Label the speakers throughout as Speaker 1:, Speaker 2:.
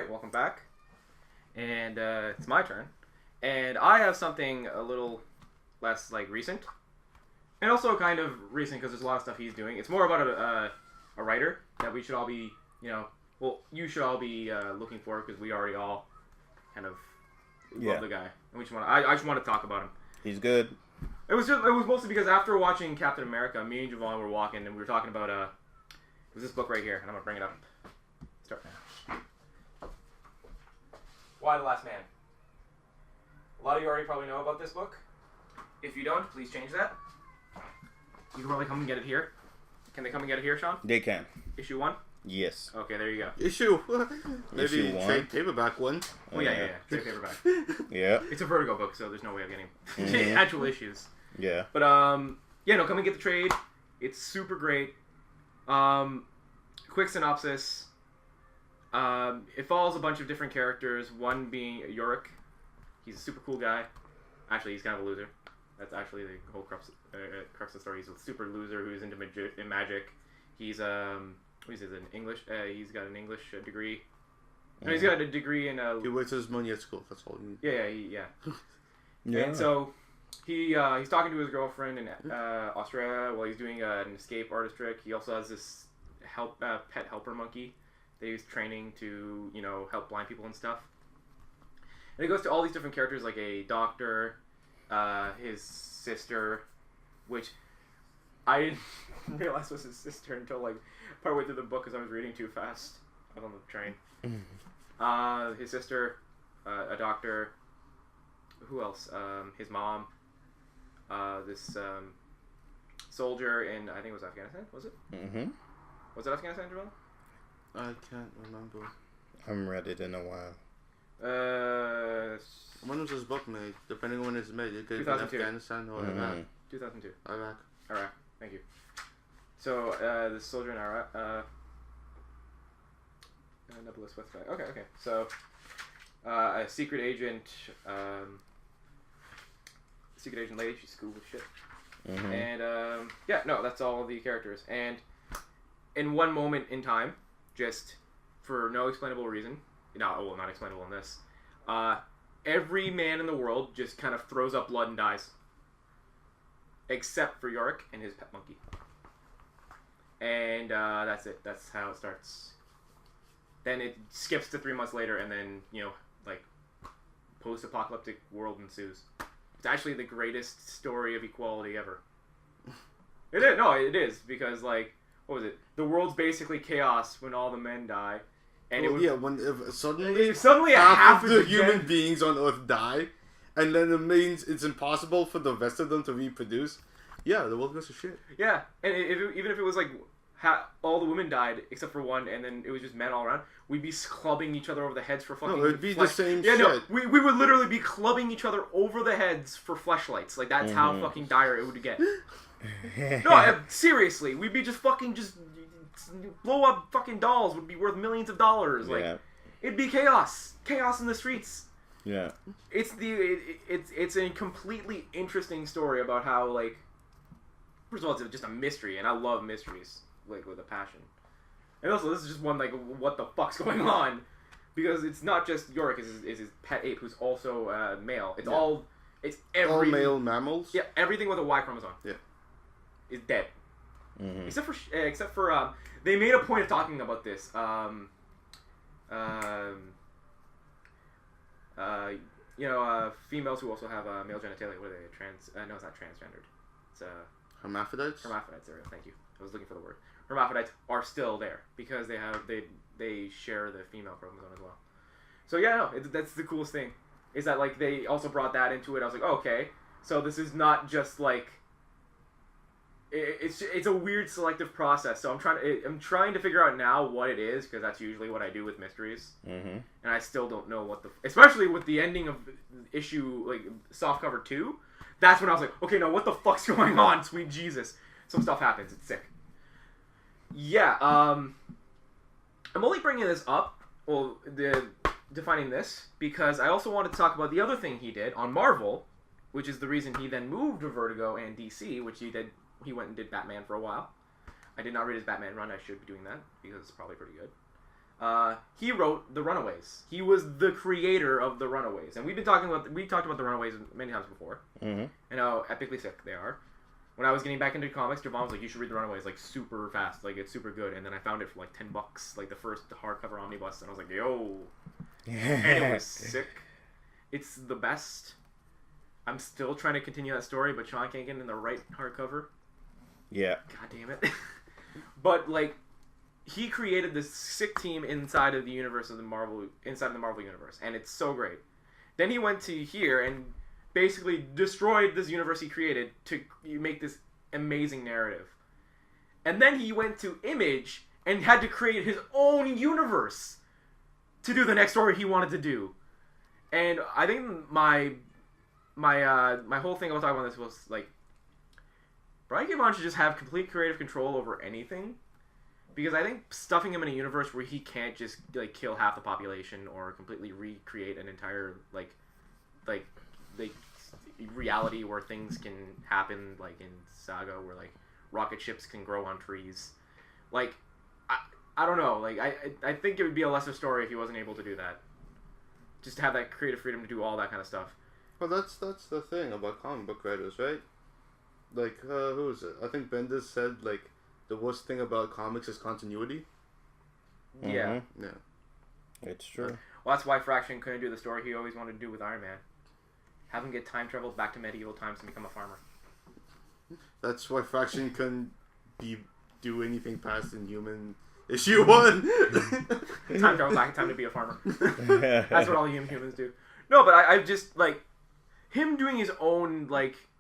Speaker 1: Alright, welcome back. And it's my turn. And I have something a little less, recent. And also kind of recent because there's a lot of stuff he's doing. It's more about a writer that we should all be, you should all be looking for because we already all kind of love the guy. And we just want I just want to talk about him.
Speaker 2: He's good.
Speaker 1: It was mostly because after watching Captain America, me and Vaughan were walking and we were talking about, it was this book right here, and I'm going to bring it up. Start now. Why the Last Man? A lot of you already probably know about this book. If you don't, please change that. You can probably come and get it here. Can they come and get it here, Sean?
Speaker 2: They can.
Speaker 1: Issue 1?
Speaker 2: Yes.
Speaker 1: Okay, there you go.
Speaker 3: Issue. Maybe
Speaker 2: Issue 1.
Speaker 3: trade paperback one.
Speaker 1: Oh, yeah. Trade paperback.
Speaker 2: Yeah.
Speaker 1: It's a Vertigo book, so there's no way of getting actual issues.
Speaker 2: Yeah.
Speaker 1: But, come and get the trade. It's super great. Quick synopsis. It follows a bunch of different characters, one being Yorick. He's a super cool guy. Actually, he's kind of a loser. That's actually the whole crux of the story. He's a super loser who's into magic. He's, he's an English, he's got an English degree. No, he's got a degree in...
Speaker 3: He wastes his money at school, that's all you need.
Speaker 1: Yeah.
Speaker 2: Yeah.
Speaker 1: And so, he's talking to his girlfriend in Australia while he's doing an escape artist trick. He also has this pet helper monkey that he's training to, help blind people and stuff. And it goes to all these different characters, like a doctor, his sister, which I didn't realize was his sister until, partway through the book because I was reading too fast. I was on the train. His sister, a doctor, who else? His mom, this soldier in, I think it was Afghanistan, was it?
Speaker 2: Mm-hmm.
Speaker 1: Was it Afghanistan, Joel?
Speaker 3: I can't remember.
Speaker 2: I haven't read it in a while.
Speaker 3: When was this book made? Depending on when it's made, it could be
Speaker 1: 2002.
Speaker 3: Afghanistan or Iraq.
Speaker 1: 2002.
Speaker 3: Iraq.
Speaker 1: Thank you. So, the soldier in Iraq, Nebulous Swift guy. Okay. So, a secret agent lady, she's cool with shit.
Speaker 2: Mm-hmm.
Speaker 1: And, that's all the characters. And in one moment in time, just for no explainable reason, not explainable in this, every man in the world just kind of throws up blood and dies. Except for Yorick and his pet monkey. And that's it. That's how it starts. Then it skips to 3 months later, and then, post-apocalyptic world ensues. It's actually the greatest story of equality ever. It is. No, it is. Because, what was it? The world's basically chaos when all the men die. And
Speaker 3: when suddenly
Speaker 1: half
Speaker 3: of the human beings on Earth die, and then it means it's impossible for the rest of them to reproduce. Yeah, the world goes to shit.
Speaker 1: Yeah, and even if it was all the women died except for one, and then it was just men all around, we'd be clubbing each other over the heads for fucking.
Speaker 3: No, it'd be the same
Speaker 1: shit.
Speaker 3: No,
Speaker 1: we would literally be clubbing each other over the heads for fleshlights. That's how fucking dire it would get. No, seriously, we'd be just blow up fucking dolls would be worth millions of dollars. It'd be chaos in the streets.
Speaker 2: Yeah.
Speaker 1: It's a completely interesting story about how first of all, it's just a mystery, and I love mysteries with a passion. And also, this is just one what the fuck's going on, because it's not just Yorick is his pet ape who's also male. It's all
Speaker 3: male mammals.
Speaker 1: Yeah, everything with a Y chromosome.
Speaker 3: Yeah. Is
Speaker 1: dead.
Speaker 2: Mm-hmm.
Speaker 1: Except for they made a point of talking about this. Females who also have male genitalia. What are they? No, it's not transgendered. It's
Speaker 3: hermaphrodites.
Speaker 1: Hermaphrodites. There we go. Thank you. I was looking for the word. Hermaphrodites are still there because they share the female chromosome as well. So that's the coolest thing. Is that they also brought that into it. I was like, oh, okay, so this is not just it's a weird selective process. So I'm trying to figure out now what it is, because that's usually what I do with mysteries.
Speaker 2: Mm-hmm.
Speaker 1: And I still don't know especially with the ending of issue softcover 2. That's when I was like, okay, now what the fuck's going on? Sweet Jesus, some stuff happens. It's sick. Yeah. I'm only bringing this up. Well, defining this because I also wanted to talk about the other thing he did on Marvel, which is the reason he then moved to Vertigo and DC, which he did. He went and did Batman for a while. I did not read his Batman run. I should be doing that because it's probably pretty good. He wrote The Runaways. He was the creator of The Runaways, and we talked about The Runaways many times before, and how epically sick they are. When I was getting back into comics, Javon was like, "You should read The Runaways, like super fast, like it's super good." And then I found it for like $10, like the first hardcover omnibus, and I was like, "Yo," and it was sick. It's the best. I'm still trying to continue that story, but Sean can't get in the right hardcover.
Speaker 2: Yeah.
Speaker 1: God damn it. But like, he created this sick team inside of the universe of the Marvel universe, and it's so great. Then he went to here and basically destroyed this universe he created to make this amazing narrative. And then he went to Image and had to create his own universe to do the next story he wanted to do. And I think my whole thing I was talking about this was like, Brian K. Vaughan should just have complete creative control over anything, because I think stuffing him in a universe where he can't just like kill half the population or completely recreate an entire like reality where things can happen, like in Saga, where like rocket ships can grow on trees, like I don't know, like I think it would be a lesser story if he wasn't able to do that. Just to have that creative freedom to do all that kind of stuff.
Speaker 3: Well, that's the thing about comic book writers, right? Like, who is it? I think Bendis said, like, the worst thing about comics is continuity.
Speaker 1: Yeah.
Speaker 3: Yeah.
Speaker 2: It's true.
Speaker 1: Well, that's why Fraction couldn't do the story he always wanted to do with Iron Man. Have him get time traveled back to medieval times and become a farmer.
Speaker 3: That's why Fraction couldn't do anything past Inhuman issue 1.
Speaker 1: Time travel back in time to be a farmer. That's what all humans do. No, but I just, like, him doing his own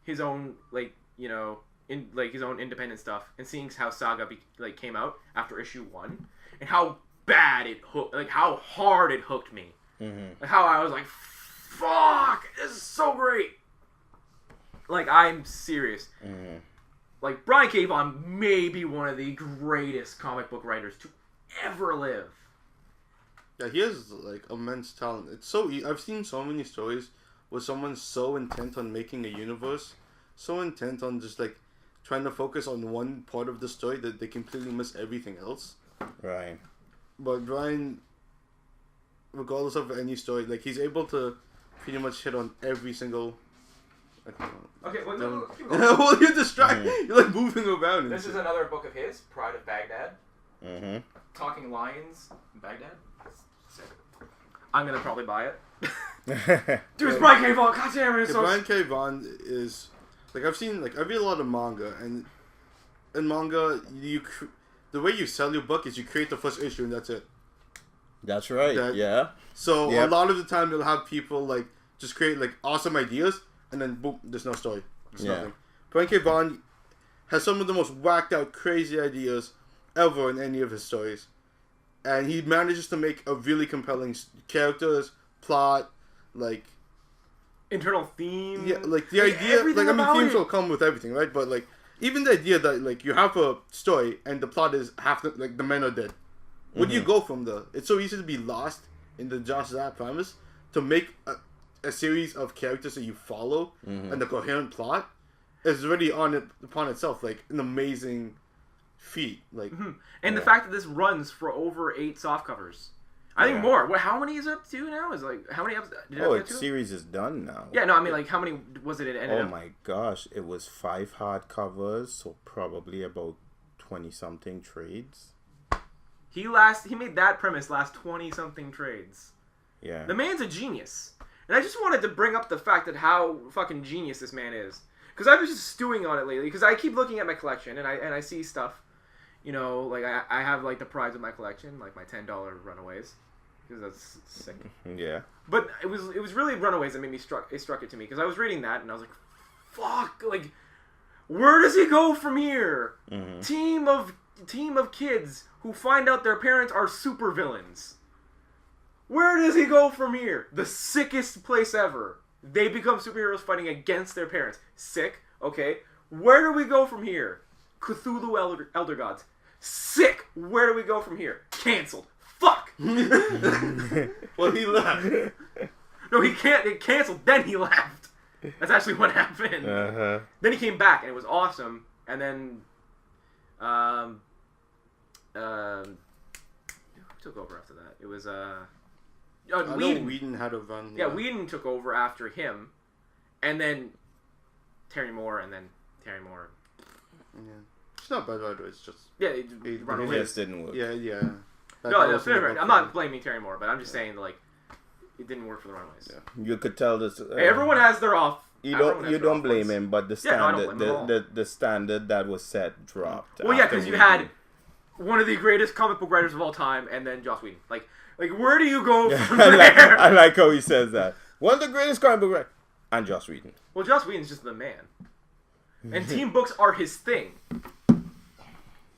Speaker 1: his own independent stuff, and seeing how Saga came out after issue 1, and how bad it hooked, like how hard it hooked me. Like how I was like, fuck, this is so great. Like, I'm serious. Like, Brian K. Vaughan may be one of the greatest comic book writers to ever live.
Speaker 3: Yeah, he has, like, immense talent. It's so I've seen so many stories where someone's so intent on making a universe, so intent on just, like, trying to focus on one part of the story that they completely miss everything else.
Speaker 2: Right.
Speaker 3: But Brian, regardless of any story, like, he's able to pretty much hit on every single...
Speaker 1: Okay, well, no, keep
Speaker 3: going. Well, you're distracted. You're, like, moving around.
Speaker 1: This is another book of his, Pride of Baghdad.
Speaker 2: Mm-hmm.
Speaker 1: Talking Lions in Baghdad. Sick. I'm gonna probably buy it. Dude, it's Brian K. Vaughan. God damn it, it's so...
Speaker 3: Brian K. Vaughan is... Like, I read a lot of manga, and in manga, the way you sell your book is you create the first issue and that's it.
Speaker 2: That's right, yeah.
Speaker 3: So, a lot of the time, you'll have people, like, just create, like, awesome ideas, and then, boom, there's no story. There's nothing. Brian K. Vaughan has some of the most whacked out, crazy ideas ever in any of his stories. And he manages to make a really compelling characters, plot, like...
Speaker 1: internal theme.
Speaker 3: Yeah, like, the idea... Like, I mean, themes will come with everything, right? But, like, even the idea that, like, you have a story and the plot is half the... Like, the men are dead. Where do you go from there? It's so easy to be lost in the just that premise. To make a series of characters that you follow and the coherent plot is already upon itself, like, an amazing feat. Like,
Speaker 1: and the fact that this runs for over 8 softcovers. I think more. What? How many is it up to now? Is like how many episodes?
Speaker 2: Its series is done now.
Speaker 1: Yeah, no, I mean, like, how many was it?
Speaker 2: My gosh, it was 5 hardcovers, so probably about 20-something trades.
Speaker 1: He made that premise last 20-something trades.
Speaker 2: Yeah.
Speaker 1: The man's a genius, and I just wanted to bring up the fact that how fucking genius this man is, because I've been just stewing on it lately. Because I keep looking at my collection and I see stuff, you know, like I have like the prize of my collection, like my $10 Runaways. Because that's sick.
Speaker 2: Yeah.
Speaker 1: But it was really Runaways that made me struck it to me, because I was reading that and I was like, fuck, like, where does he go from here? Team of kids who find out their parents are supervillains. Where does he go from here? The sickest place ever. They become superheroes fighting against their parents. Sick. Okay. Where do we go from here? Cthulhu Elder Gods. Sick. Where do we go from here? Cancelled. Fuck!
Speaker 3: Well, he left.
Speaker 1: No, he can't. It canceled. Then he left. That's actually what happened. Then he came back, and it was awesome. And then, what took over after that? It was
Speaker 3: I know Whedon had a run.
Speaker 1: Yeah, Whedon took over after him, and then Terry Moore, and then Terry Moore.
Speaker 3: Yeah, it's not bad either. It's just
Speaker 1: it
Speaker 2: just didn't work.
Speaker 3: Yeah.
Speaker 1: No, fair. I'm not blaming Terry Moore, but I'm just saying like it didn't work for the Runaways.
Speaker 2: Yeah. You could tell this.
Speaker 1: Everyone has their off.
Speaker 2: You don't blame him, but the standard the standard that was set dropped.
Speaker 1: Well, yeah, because you had one of the greatest comic book writers of all time, and then Joss Whedon. Like where do you go from there?
Speaker 2: I like how he says that. One of the greatest comic book writers, and Joss Whedon.
Speaker 1: Well, Joss Whedon's just the man, and team books are his thing.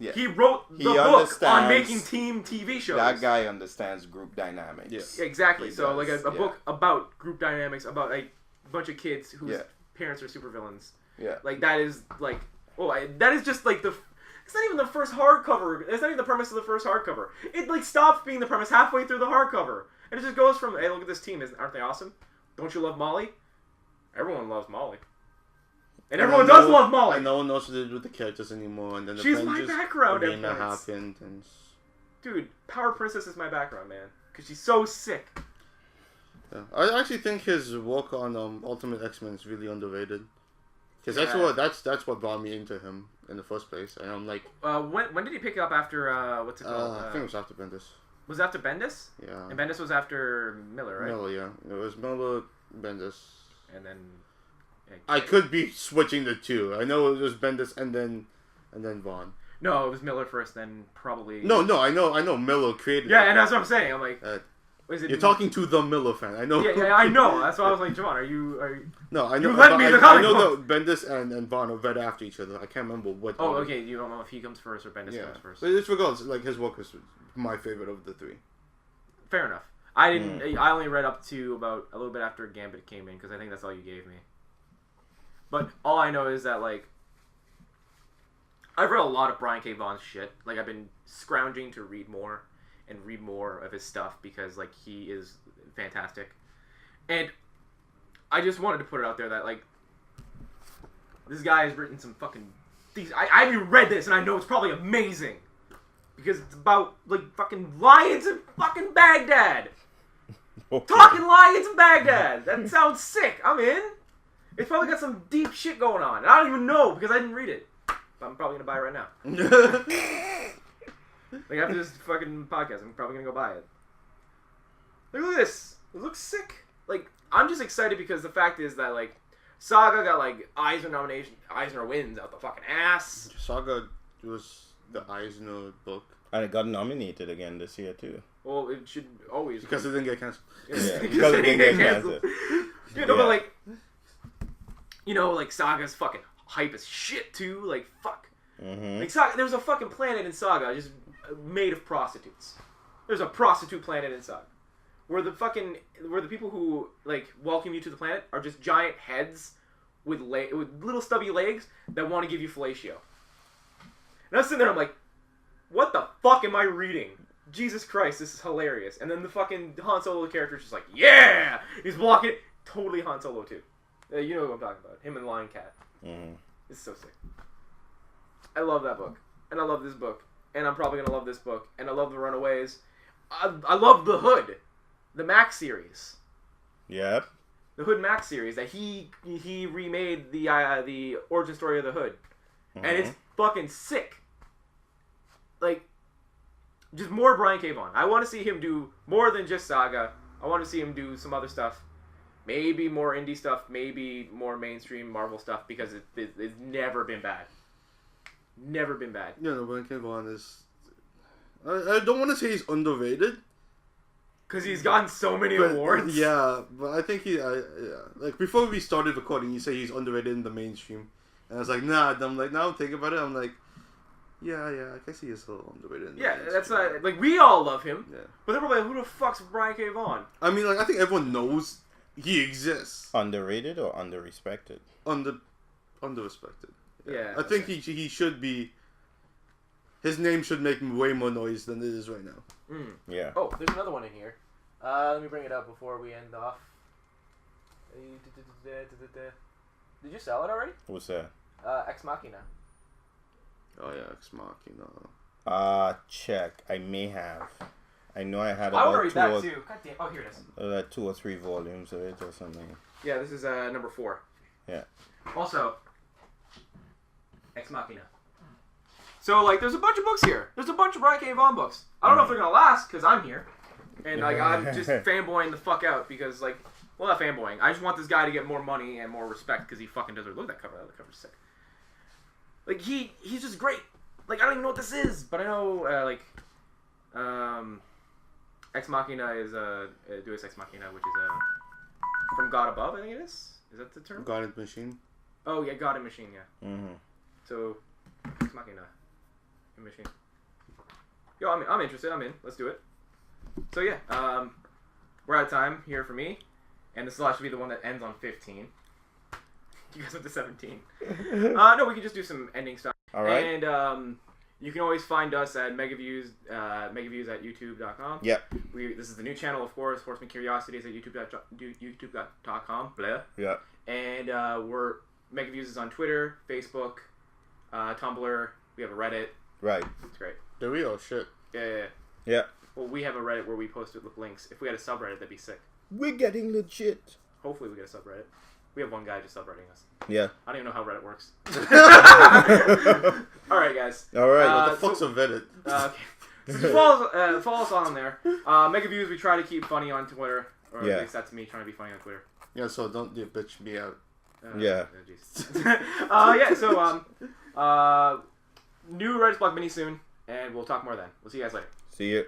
Speaker 1: Yeah. He wrote the book on making team TV shows.
Speaker 2: That guy understands group dynamics.
Speaker 1: Yeah. Exactly. So like a book about group dynamics, about a bunch of kids whose parents are supervillains.
Speaker 2: Yeah.
Speaker 1: Like that is like that is just like it's not even the first hardcover. It's not even the premise of the first hardcover. It like stops being the premise halfway through the hardcover, and it just goes from hey, look at this team, aren't they awesome? Don't you love Molly? Everyone loves Molly. And everyone does love Molly.
Speaker 3: And no one knows what to do with the characters anymore. And then the
Speaker 1: she's my background.
Speaker 3: That happened. And...
Speaker 1: Dude, Power Princess is my background, man. Because she's so sick.
Speaker 3: Yeah. I actually think his work on Ultimate X-Men is really underrated. Because that's what brought me into him in the first place. And I'm like...
Speaker 1: when did he pick it up after... what's it called?
Speaker 3: I think it was after Bendis.
Speaker 1: Was it after Bendis?
Speaker 3: Yeah.
Speaker 1: And Bendis was after Miller, right?
Speaker 3: Miller, yeah. It was Miller, Bendis.
Speaker 1: And then...
Speaker 3: I could be switching the two. I know it was Bendis and then Vaughan.
Speaker 1: No, it was Miller first, then probably.
Speaker 3: No, I know Miller created.
Speaker 1: Yeah, and that's what I'm saying. I'm like, is it?
Speaker 3: You're talking to the Miller fan. I know.
Speaker 1: Yeah, I know. That's why I was like, Javon, are you?
Speaker 3: No, I know.
Speaker 1: You lent me the comic book.
Speaker 3: I know that Bendis and Vaughan are right after each other. I can't remember what.
Speaker 1: Oh, okay. You don't know if he comes first or Bendis comes first.
Speaker 3: But it's regardless. Like his work is my favorite of the three.
Speaker 1: Fair enough. I didn't. I only read up to about a little bit after Gambit came in because I think that's all you gave me. But all I know is that, like, I've read a lot of Brian K. Vaughan's shit. Like, I've been scrounging to read more and read more of his stuff because, like, he is fantastic. And I just wanted to put it out there that, like, this guy has written some fucking... I haven't read this, and I know it's probably amazing. Because it's about, like, fucking lions in fucking Baghdad. Okay. Talking lions in Baghdad. That sounds sick. I'm in. It's probably got some deep shit going on. And I don't even know because I didn't read it. But I'm probably going to buy it right now. Like after this fucking podcast, I'm probably going to go buy it. Like, look at this. It looks sick. Like, I'm just excited because the fact is that, like, Saga got, like, Eisner wins out the fucking ass.
Speaker 3: Saga was the Eisner book.
Speaker 2: And it got nominated again this year, too.
Speaker 1: Well, it should always.
Speaker 3: Because it didn't get canceled.
Speaker 2: Yeah, because it didn't get canceled.
Speaker 1: Yeah, no, but, like... You know, like, Saga's fucking hype as shit, too. Like, fuck.
Speaker 2: Mm-hmm.
Speaker 1: Like, Saga, there's a fucking planet in Saga just made of prostitutes. There's a prostitute planet in Saga. Where the people who, like, welcome you to the planet are just giant heads with little stubby legs that want to give you fellatio. And I was sitting there, I'm like, what the fuck am I reading? Jesus Christ, this is hilarious. And then the fucking Han Solo character is just like, yeah! He's walking. Totally Han Solo, too. You know what I'm talking about. Him and Lion Cat.
Speaker 2: Mm-hmm.
Speaker 1: It's so sick. I love that book. And I love this book. And I'm probably going to love this book. And I love The Runaways. I love The Hood. The Max series.
Speaker 2: Yep.
Speaker 1: The Hood Max series that he remade the origin story of the Hood. Mm-hmm. And it's fucking sick. Like, just more Brian K. Vaughan. I want to see him do more than just Saga. I want to see him do some other stuff. Maybe more indie stuff, maybe more mainstream Marvel stuff, because it's never been bad. Never been bad.
Speaker 3: Yeah, no, Brian K. Vaughan is... I don't want to say he's underrated.
Speaker 1: Because he's gotten so many awards.
Speaker 3: Yeah, but I think like, before we started recording, you say he's underrated in the mainstream. And I was like, nah. And I'm like, now I'm thinking about it, I'm like, yeah, I guess he is a little underrated in the mainstream.
Speaker 1: That's not... Like, we all love him.
Speaker 3: Yeah.
Speaker 1: But they're probably like, who the fuck's Brian K. Vaughan?
Speaker 3: I mean, like, I think everyone knows... He exists.
Speaker 2: Underrated or underrespected?
Speaker 3: Underrespected.
Speaker 1: Yeah.
Speaker 3: I think he should be... His name should make way more noise than it is right now.
Speaker 1: Mm.
Speaker 2: Yeah.
Speaker 1: Oh, there's another one in here. Let me bring it up before we end off. Did you sell it already?
Speaker 2: What's that?
Speaker 1: Ex Machina.
Speaker 3: Oh yeah, Ex Machina.
Speaker 2: Check. I may have. I know I had
Speaker 1: I
Speaker 2: about
Speaker 1: want to read that too. God damn. Oh, here it is.
Speaker 2: 2 or 3 volumes of it or something.
Speaker 1: Yeah, this is number 4.
Speaker 2: Yeah.
Speaker 1: Also, Ex Machina. So, like, there's a bunch of books here. There's a bunch of Brian K. Vaughan books. I don't know if they're going to last, because I'm here. And, like, I'm just fanboying the fuck out, because, like, well, not fanboying. I just want this guy to get more money and more respect, because he fucking deserves it. Look at that cover. That cover's sick. Like, he's just great. Like, I don't even know what this is, but I know, Ex Machina is, Deus Ex Machina, which is, from God Above, I think it is. Is that the term?
Speaker 3: God and Machine.
Speaker 1: Oh, yeah, God and Machine, yeah.
Speaker 2: Mm-hmm.
Speaker 1: So, Ex Machina. Machine. Yo, I'm interested. I'm in. Let's do it. So, yeah, we're out of time here for me. And this will actually be the one that ends on 15. You guys went to 17. No, we can just do some ending stuff.
Speaker 2: All right.
Speaker 1: And you can always find us at megaviews at youtube.com.
Speaker 2: Yep.
Speaker 1: This is the new channel, of course. Horseman Curiosities at youtube.com. Blah.
Speaker 2: Yeah.
Speaker 1: And we're Megaviews is on Twitter, Facebook, Tumblr. We have a Reddit.
Speaker 2: Right.
Speaker 1: It's great.
Speaker 3: Do we? Oh, shit.
Speaker 1: Yeah. Well, we have a Reddit where we post it with links. If we had a subreddit, that'd be sick.
Speaker 2: We're getting legit.
Speaker 1: Hopefully we get a subreddit. We have one guy just subredding us.
Speaker 2: Yeah.
Speaker 1: I don't even know how Reddit works. All right, guys.
Speaker 2: All right.
Speaker 3: What the fuck's a Reddit?
Speaker 1: Okay. So follow us on there. Megaviews, we try to keep funny on Twitter. Or at least that's me trying to be funny on Twitter.
Speaker 3: Yeah, so don't bitch me out.
Speaker 2: Yeah.
Speaker 1: So, new Reddit's Block mini soon, and we'll talk more then. We'll see you guys later.
Speaker 2: See you.